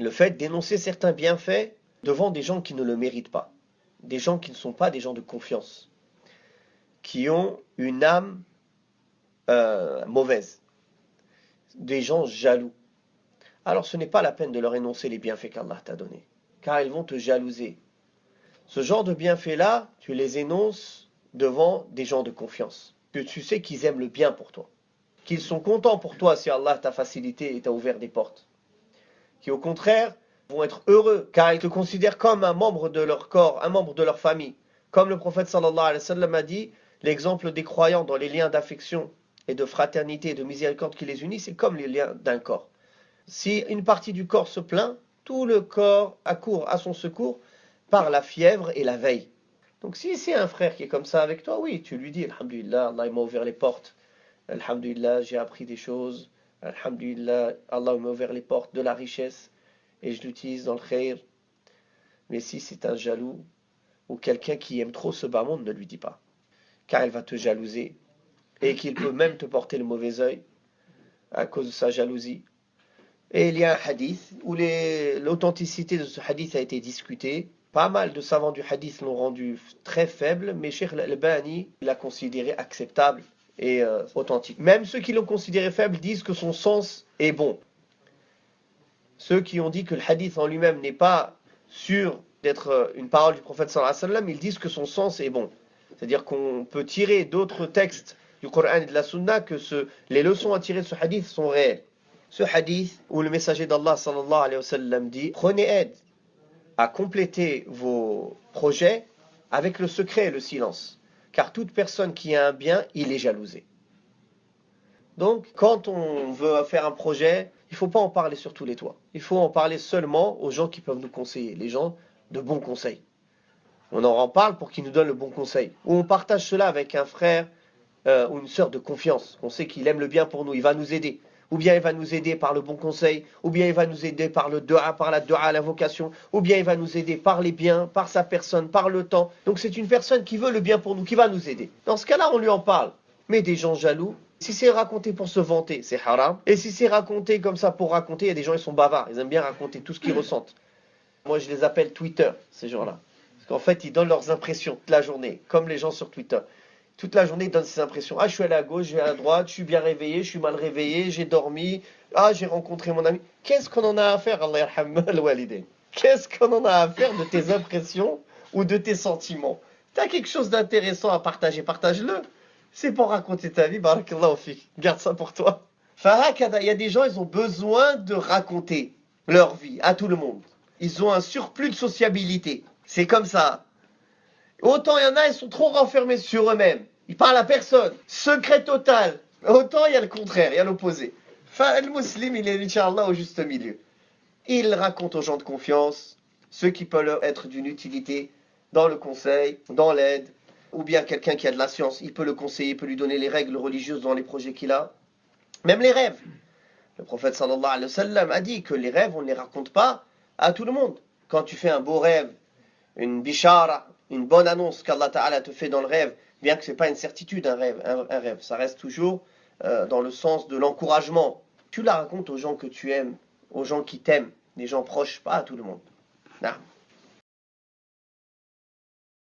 le fait d'énoncer certains bienfaits devant des gens qui ne le méritent pas, des gens qui ne sont pas des gens de confiance, qui ont une âme mauvaise, des gens jaloux. Alors ce n'est pas la peine de leur énoncer les bienfaits qu'Allah t'a donnés, car ils vont te jalouser. Ce genre de bienfaits-là, tu les énonces devant des gens de confiance, que tu sais qu'ils aiment le bien pour toi, qu'ils sont contents pour toi si Allah t'a facilité et t'a ouvert des portes, qui au contraire vont être heureux, car ils te considèrent comme un membre de leur corps, un membre de leur famille. Comme le prophète sallallahu alayhi wa sallam a dit, l'exemple des croyants dans les liens d'affection et de fraternité et de miséricorde qui les unissent, c'est comme les liens d'un corps. Si une partie du corps se plaint, tout le corps accourt à son secours par la fièvre et la veille. Donc si c'est un frère qui est comme ça avec toi, oui, tu lui dis, Alhamdulillah, Allah m'a ouvert les portes. Alhamdulillah, j'ai appris des choses. Alhamdulillah, Allah m'a ouvert les portes de la richesse et je l'utilise dans le khair. Mais si c'est un jaloux ou quelqu'un qui aime trop ce bas monde, ne lui dis pas. Car il va te jalouser et qu'il peut même te porter le mauvais œil à cause de sa jalousie. Et il y a un hadith où l'authenticité de ce hadith a été discutée. Pas mal de savants du hadith l'ont rendu très faible, mais Cheikh Al-Albani l'a considéré acceptable et authentique. Même ceux qui l'ont considéré faible disent que son sens est bon. Ceux qui ont dit que le hadith en lui-même n'est pas sûr d'être une parole du prophète sallallahu alayhi wa sallam, ils disent que son sens est bon. C'est-à-dire qu'on peut tirer d'autres textes du Coran et de la Sunna que les leçons à tirer de ce hadith sont réelles. Ce hadith où le messager d'Allah sallallahu alayhi wa sallam dit « Prenez aide à compléter vos projets avec le secret et le silence, car toute personne qui a un bien, il est jalousé. » Donc, quand on veut faire un projet, il ne faut pas en parler sur tous les toits. Il faut en parler seulement aux gens qui peuvent nous conseiller, les gens de bons conseils. On en parle pour qu'ils nous donnent le bon conseil. Ou on partage cela avec un frère ou une sœur de confiance. On sait qu'il aime le bien pour nous, il va nous aider. Ou bien il va nous aider par le bon conseil, ou bien il va nous aider par le dua, par la dua, l'invocation, ou bien il va nous aider par les biens, par sa personne, par le temps. Donc c'est une personne qui veut le bien pour nous, qui va nous aider. Dans ce cas-là, on lui en parle. Mais des gens jaloux, si c'est raconté pour se vanter, c'est haram. Et si c'est raconté comme ça pour raconter, il y a des gens, ils sont bavards, ils aiment bien raconter tout ce qu'ils ressentent. Moi, je les appelle Twitter, ces gens-là. Parce qu'en fait, ils donnent leurs impressions toute la journée, comme les gens sur Twitter. Toute la journée, ils donnent ses impressions. Ah, je suis allé à gauche, je vais à droite, je suis bien réveillé, je suis mal réveillé, j'ai dormi. Ah, j'ai rencontré mon ami. Qu'est-ce qu'on en a à faire, Allah yarham al-walidain? Qu'est-ce qu'on en a à faire de tes impressions ou de tes sentiments? T'as quelque chose d'intéressant à partager, partage-le. C'est pour raconter ta vie, barakallahu fik. Garde ça pour toi. Il y a des gens, ils ont besoin de raconter leur vie à tout le monde. Ils ont un surplus de sociabilité. C'est comme ça. Autant il y en a, ils sont trop renfermés sur eux-mêmes. Ils parlent à personne. Secret total. Autant il y a le contraire, il y a l'opposé. Le musulman, il est, Inch'Allah, au juste milieu. Il raconte aux gens de confiance, ceux qui peuvent être d'une utilité dans le conseil, dans l'aide, ou bien quelqu'un qui a de la science, il peut le conseiller, il peut lui donner les règles religieuses dans les projets qu'il a. Même les rêves. Le prophète sallallahu alayhi wa sallam a dit que les rêves, on ne les raconte pas à tout le monde. Quand tu fais un beau rêve, une bishara, une bonne annonce qu'Allah Ta'ala te fait dans le rêve, bien que ce n'est pas une certitude un rêve, ça reste toujours dans le sens de l'encouragement. Tu la racontes aux gens que tu aimes, aux gens qui t'aiment, des gens proches, pas à tout le monde. Non.